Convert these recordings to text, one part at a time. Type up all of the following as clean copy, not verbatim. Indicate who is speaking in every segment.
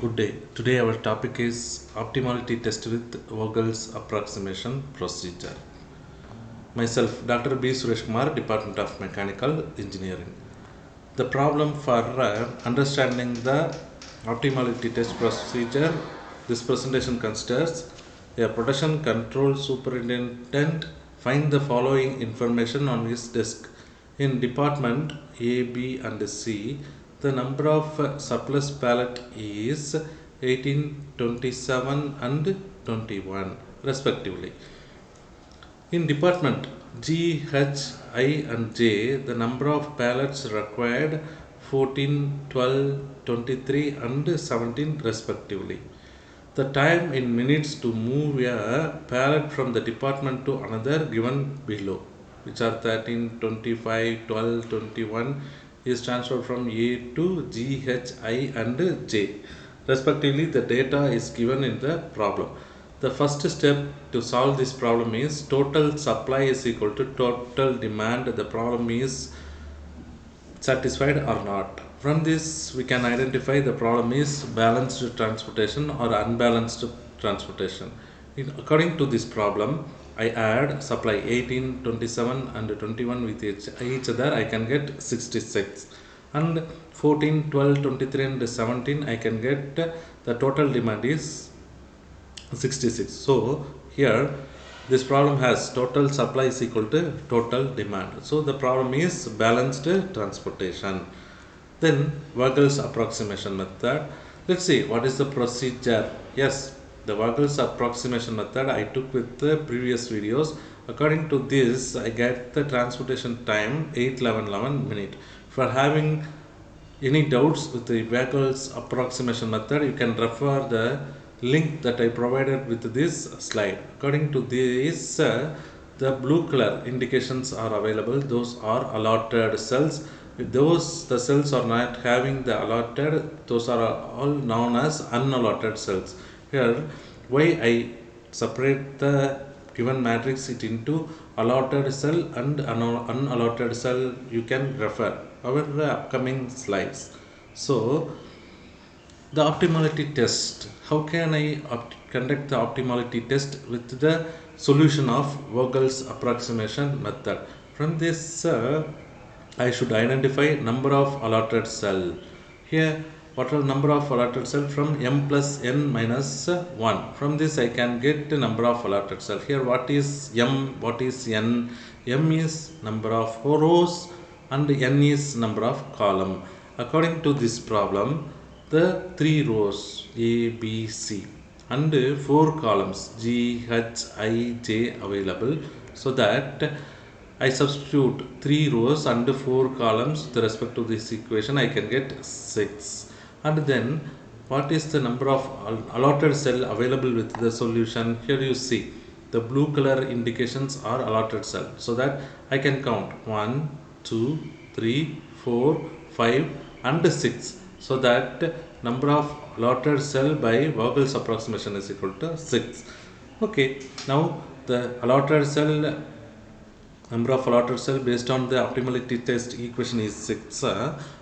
Speaker 1: Good day. Today our topic is optimality test with Vogel's approximation procedure. Myself, Dr. B. Suresh Kumar, Department of Mechanical Engineering. The problem for understanding the optimality test procedure, this presentation considers a production control superintendent find the following information on his desk. In department A, B and C, the number of surplus pallet is 18, 27 and 21 respectively. In department G, H, I and J, the number of pallets required 14, 12, 23 and 17 respectively. The time in minutes to move a pallet from the department to another given below, which are 13, 25, 12, 21, is transferred from A to G, H, I and J. Respectively, the data is given in the problem. The first step to solve this problem is total supply is equal to total demand. The problem is satisfied or not. From this, we can identify the problem is balanced transportation or unbalanced transportation. According to this problem, I add supply 18, 27 and 21 with each other, I can get 66. And 14, 12, 23 and 17, I can get the total demand is 66. So here this problem has total supply is equal to total demand. So the problem is balanced transportation. Then Vogel's approximation method. Let's see what is the procedure. Yes, the Vogel's approximation method I took with the previous videos. According to this, I get the transportation time 8:11 minute. For having any doubts with the Vogel's approximation method, you can refer the link that I provided with this slide. According to this, the blue color indications are available. Those are allotted cells. If those the cells are not having the allotted, those are all known as unallotted cells. Here, why I separate the given matrix it into allotted cell and unallotted cell, you can refer our upcoming slides. So the optimality test. How can I conduct the optimality test with the solution of Vogel's approximation method? From this, I should identify number of allotted cell. Here, what are number of allotted cell from m plus n minus 1. From this, I can get the number of allotted cell. Here, what is m? What is n? M is number of rows and n is number of column. According to this problem, the 3 rows A, B, C and 4 columns G, H, I, J available, so that I substitute 3 rows and 4 columns with respect to this equation, I can get 6. And then what is the number of allotted cell available with the solution? Here you see the blue color indications are allotted cell, so that I can count 1, 2, 3, 4, 5 and 6. So that number of allotted cell by Vogel's approximation is equal to 6. Okay, now the allotted cell number of allotted cell based on the optimality test equation is 6,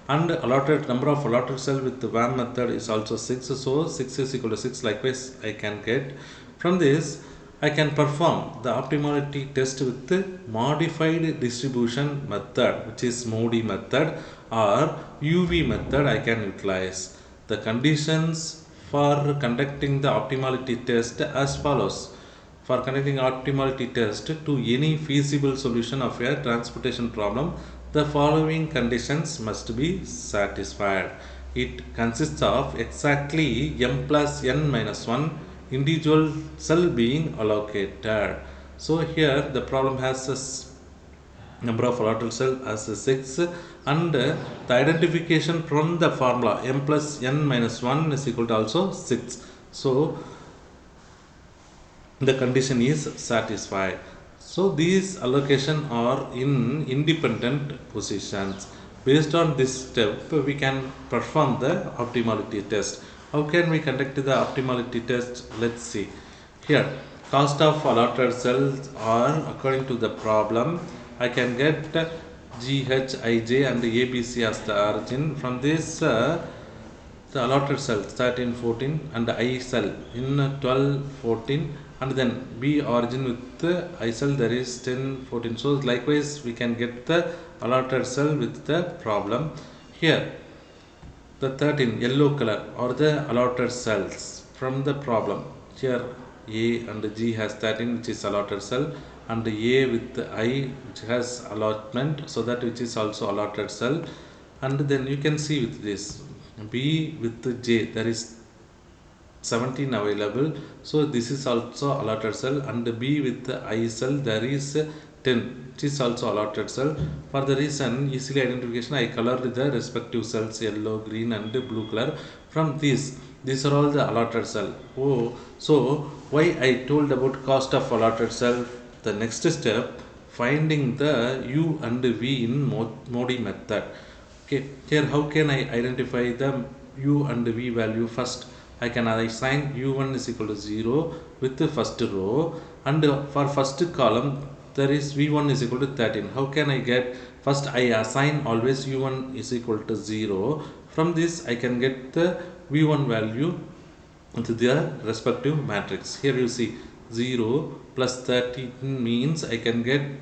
Speaker 1: and allotted number of allotted cell with the VAM method is also 6. So 6 is equal to 6. Likewise, I can get from this. I can perform the optimality test with the modified distribution method, which is MODI method, or UV method I can utilize. The conditions for conducting the optimality test as follows. For conducting optimality test to any feasible solution of a transportation problem, the following conditions must be satisfied. It consists of exactly m plus n minus 1 individual cell being allocated. So here the problem has a number of allotted cell as 6, and the identification from the formula m plus n minus 1 is equal to also 6. So the condition is satisfied. So these allocation are in independent positions. Based on this step, we can perform the optimality test. How can we conduct the optimality test? Let's see. Here, cost of allotted cells are according to the problem. I can get G, H, I, J and ABC as the origin. From this, the allotted cell 13, 14 and I cell in 12, 14, and then B origin with the I cell there is 10, 14. So likewise we can get the allotted cell with the problem. Here the 13 yellow color or the allotted cells from the problem. Here A and G has 13 which is allotted cell, and A with I which has allotment, so that which is also allotted cell. And then you can see with this B with J there is 17 available, so this is also allotted cell, and B with I cell there is 10 which is also allotted cell. For the reason easily identification, I colored the respective cells yellow, green and blue color. From these are all the allotted cell. So why I told about cost of allotted cell? The next step, finding the U and V in Modi method. Okay, here how can I identify the U and V value? First I can assign U1 is equal to 0 with the first row, and for first column there is V1 is equal to 13. How can I get? First I assign always U1 is equal to 0. From this I can get the V1 value into their respective matrix. Here you see 0 plus 13 means I can get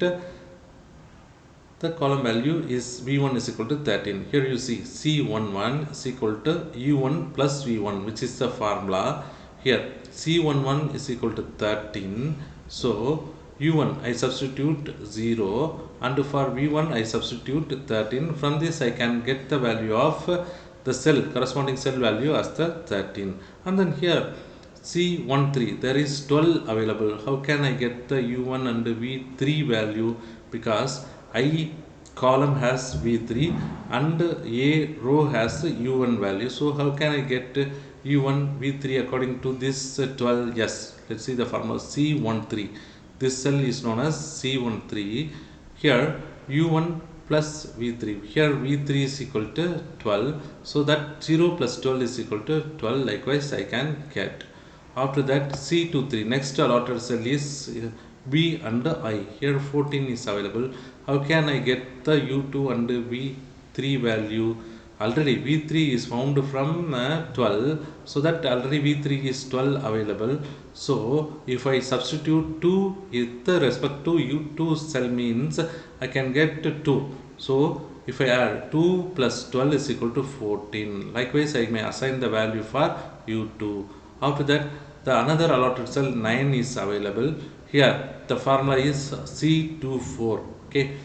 Speaker 1: the column value is V1 is equal to 13. Here you see C11 is equal to U1 plus V1, which is the formula. Here C11 is equal to 13. So U1 I substitute 0, and for V1 I substitute 13. From this I can get the value of the cell, corresponding cell value as the 13. And then here C13 there is 12 available. How can I get the U1 and V3 value? Because I column has V3 and A row has U1 value. So how can I get U1 V3 according to this 12? Yes, let's see the formula C13. This cell is known as C13. Here U1 plus V3. Here V3 is equal to 12. So that 0 plus 12 is equal to 12. Likewise I can get. After that C23. Next allotted cell is B and I. Here 14 is available. How can I get the U2 and V3 value? Already V3 is found from 12, so that already V3 is 12 available. So if I substitute 2 with respect to U2 cell means I can get 2. So if I add 2 plus 12 is equal to 14. Likewise I may assign the value for U2. After that the another allotted cell 9 is available. Here the formula is C24. Okay,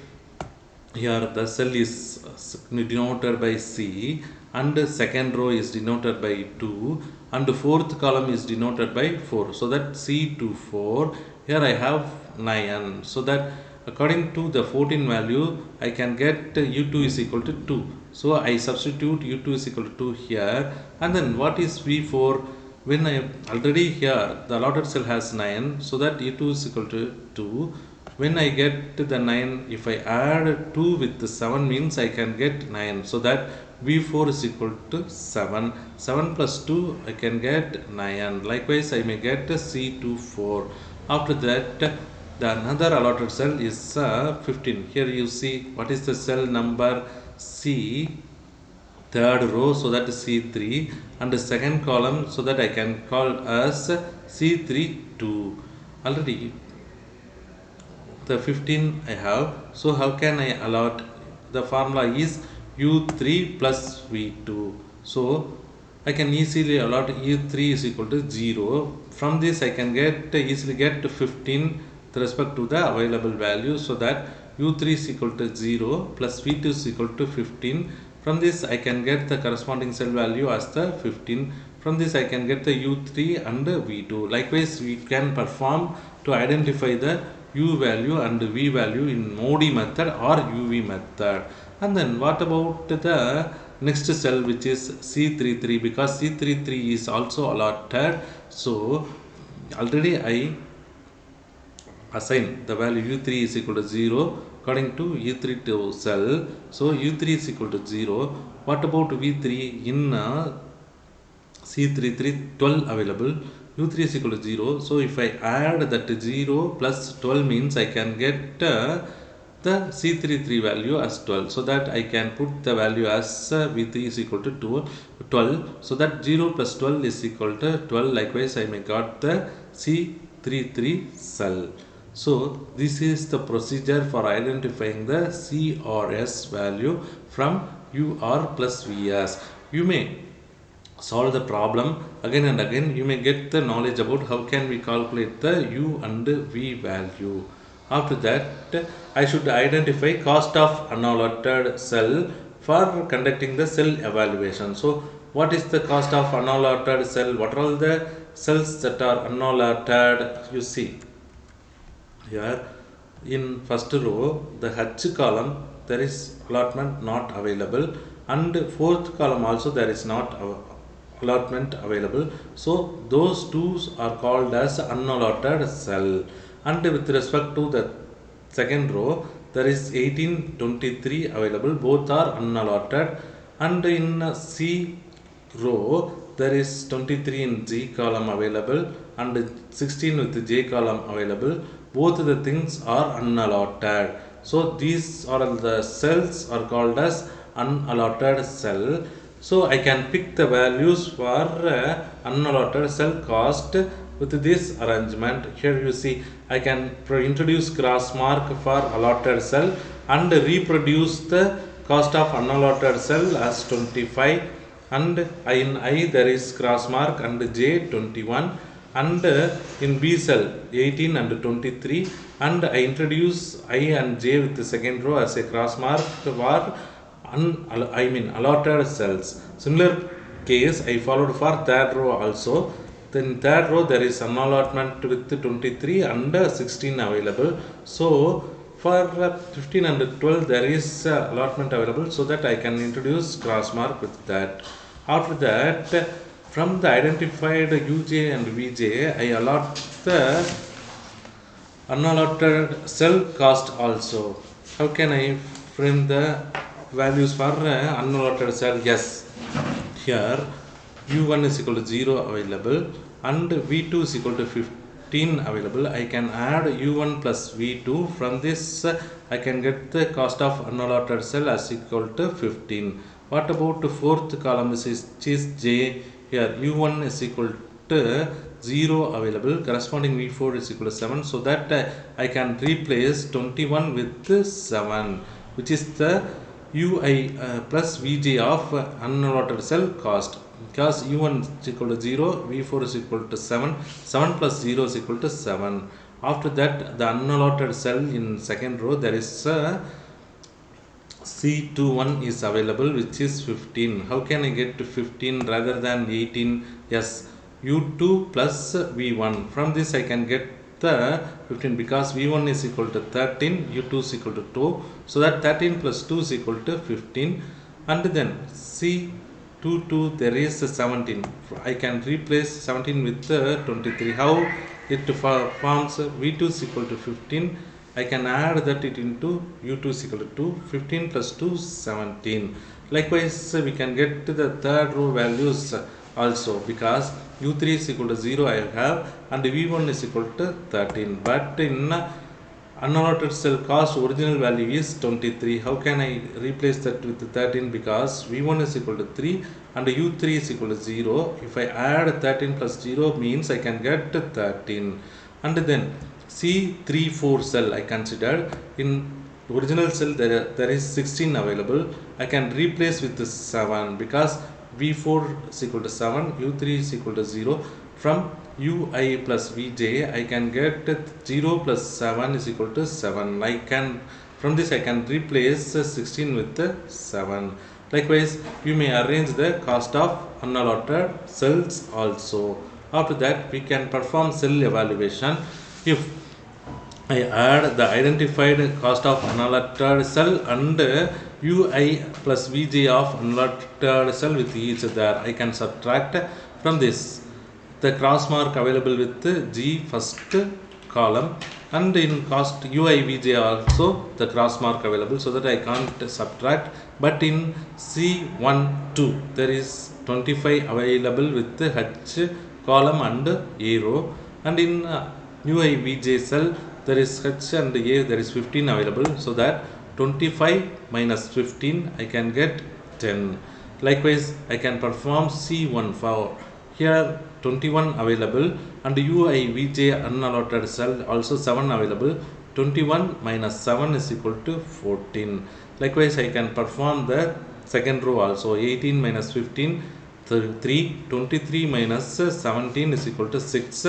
Speaker 1: here the cell is denoted by C, and second row is denoted by 2, and fourth column is denoted by 4. So that C24. Here I have 9. So that according to the 14 value I can get U2 is equal to 2. So I substitute U2 is equal to 2 here. And then what is V4? When I already here the allotted cell has 9, so that U2 is equal to 2. When I get the 9, if I add 2 with the 7 means I can get 9. So that V4 is equal to 7. 7 plus 2 I can get 9. Likewise I may get C24. After that the another allotted cell is 15. Here you see what is the cell number C, third row, so that is C3, and the second column, so that I can call as C32. Already the 15 I have. So how can I allot? The formula is U3 plus V2. So I can easily allot U3 is equal to 0. From this I can easily get 15 with respect to the available value. So that U3 is equal to 0 plus V2 is equal to 15. From this I can get the corresponding cell value as the 15. From this I can get the U3 and V2. Likewise we can perform to identify the U value and V value in Modi method or UV method. And then what about the next cell, which is C33? Because C33 is also allotted, so already I assign the value U3 is equal to 0 according to U32 cell. So U3 is equal to 0. What about V3? In C33 12 available, U3 is equal to 0. So if I add that 0 plus 12 means I can get the C33 value as 12, so that I can put the value as V3 is equal to 12, so that 0 plus 12 is equal to 12. Likewise, I may got the C33 cell. So this is the procedure for identifying the C or S value from UR plus VS. You may solve the problem again and again. You may get the knowledge about how can we calculate the U and V value. After that, I should identify cost of unallotted cell for conducting the cell evaluation. So what is the cost of unallotted cell? What are all the cells that are unallotted? You see here in first row, the H column, there is allotment not available, and fourth column also there is not allotment available. So those two are called as unallotted cell. And with respect to the second row, there is 18, 23 available, both are unallotted. And in C row, there is 23 in G column available and 16 with J column available. Both the things are unallotted. So these are the cells are called as unallotted cell. So I can pick the values for unallotted cell cost with this arrangement. Here you see I can introduce cross mark for allotted cell and reproduce the cost of unallotted cell as 25, and in I there is cross mark and J 21, and in B cell 18 and 23, and I introduce I and J with the second row as a cross mark for allotted cells. Similar case I followed for third row also. Then third row there is an allotment with 23 and 16 available. So for 15 and 12 there is allotment available, so that I can introduce cross mark with that. After that, from the identified Uj and Vj, I allot the unallotted cell cost also. How can I frame the values for unallotted cell? Yes, here U1 is equal to 0 available and V2 is equal to 15 available. I can add U1 plus V2. From this I can get the cost of unallotted cell as equal to 15. What about the fourth column, which is J? Here U1 is equal to 0 available, corresponding V4 is equal to 7, so that I can replace 21 with 7, which is the Ui plus Vj of unallotted cell cost. Because U1 is equal to 0, V4 is equal to 7, 7 plus 0 is equal to 7. After that, the unallotted cell in second row, there is C21 is available, which is 15. How can I get to 15 rather than 18? Yes, U2 plus V1. From this I can get the 15, because V1 is equal to 13, U2 is equal to 2. So that 13 plus 2 is equal to 15. And then C22 there is 17. I can replace 17 with 23. How it forms? V2 is equal to 15. I can add that it into U2 is equal to 2, 15 plus 2, 17. Likewise, we can get to the third row values also, because U3 is equal to 0 I have, and V1 is equal to 13. But in unallotted cell cost, original value is 23. How can I replace that with 13? Because V1 is equal to 3 and U3 is equal to 0. If I add 13 plus 0 means I can get 13. And then C34 cell I considered. In original cell there is 16 available. I can replace with 7, because V4 is equal to 7, U3 is equal to 0. From Ui plus Vj I can get 0 plus 7 is equal to 7. From this I can replace 16 with 7. Likewise, you may arrange the cost of unallotted cells also. After that, we can perform cell evaluation. If I add the identified cost of unallotted cell and Ui plus Vj of unallotted cell with each other, I can subtract from this the cross mark available with G first column, and in cost Ui Vj also the cross mark available, so that I can't subtract. But in C1 2 there is 25 available with H column and A row, and in Ui Vj cell there is H and A, there is 15 available, so that 25 minus 15 I can get 10. Likewise, I can perform C1 for here 21 available and UIVJ unallotted cell also 7 available. 21 minus 7 is equal to 14. Likewise, I can perform the second row also. 18 minus 15 3. 23 minus 17 is equal to 6.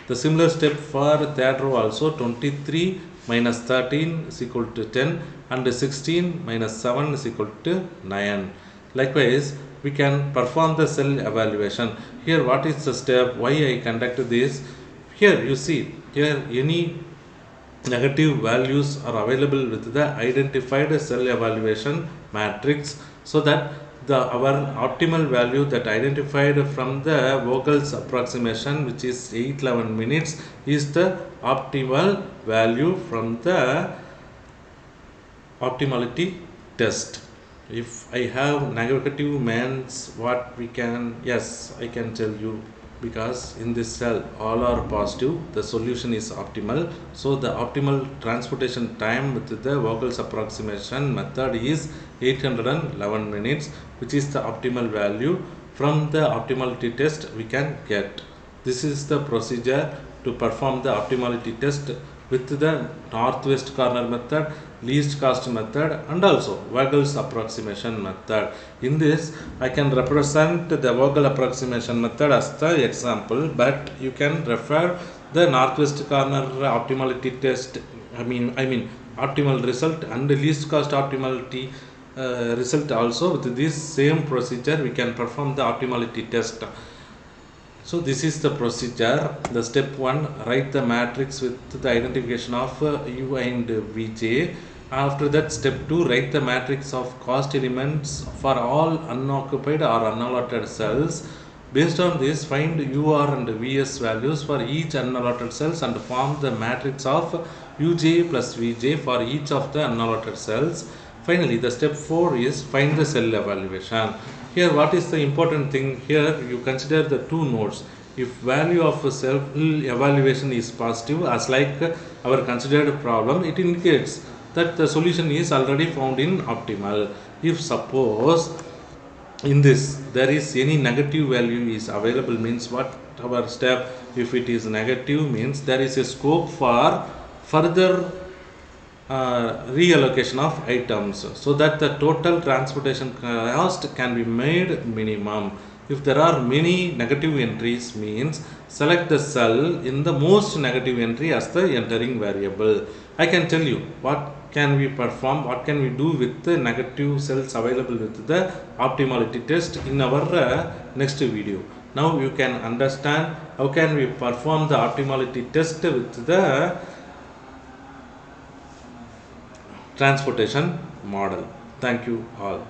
Speaker 1: The similar step for third row also. 23 minus 13 is equal to 10 and 16 minus 7 is equal to 9. Likewise, we can perform the cell evaluation. Here, what is the step? Why I conducted this? Here you see, here any negative values are available with the identified cell evaluation matrix, so that our optimal value that identified from the Vogel's approximation, which is 811 minutes, is the optimal value from the optimality test. If I have negative means, what we can, yes, I can tell you, because in this cell all are positive, the solution is optimal. So the optimal transportation time with the Vogel's approximation method is 811 minutes, which is the optimal value from the optimality test we can get. This is the procedure to perform the optimality test with the northwest corner method, least cost method, and also Vogel's approximation method. In this, I can represent the Vogel approximation method as the example, but you can refer the northwest corner optimality test, I mean optimal result and least cost optimality result also. With this same procedure, we can perform the optimality test. So this is the procedure. The step 1, write the matrix with the identification of U and Vj. After that, step 2, write the matrix of cost elements for all unoccupied or unallotted cells. Based on this, find UR and Vs values for each unallotted cells and form the matrix of Uj plus Vj for each of the unallotted cells. Finally, the step 4 is find the cell evaluation. Here, what is the important thing? Here, you consider the two nodes. If value of a cell evaluation is positive, as like our considered problem, it indicates that the solution is already found in optimal. If suppose in this there is any negative value is available, means what our step? If it is negative, means there is a scope for further reallocation of items, so that the total transportation cost can be made minimum. If there are many negative entries, means select the cell in the most negative entry as the entering variable. I can tell you what can we perform, what can we do with the negative cells available with the optimality test in our next video. Now you can understand how can we perform the optimality test with the transportation model. Thank you all.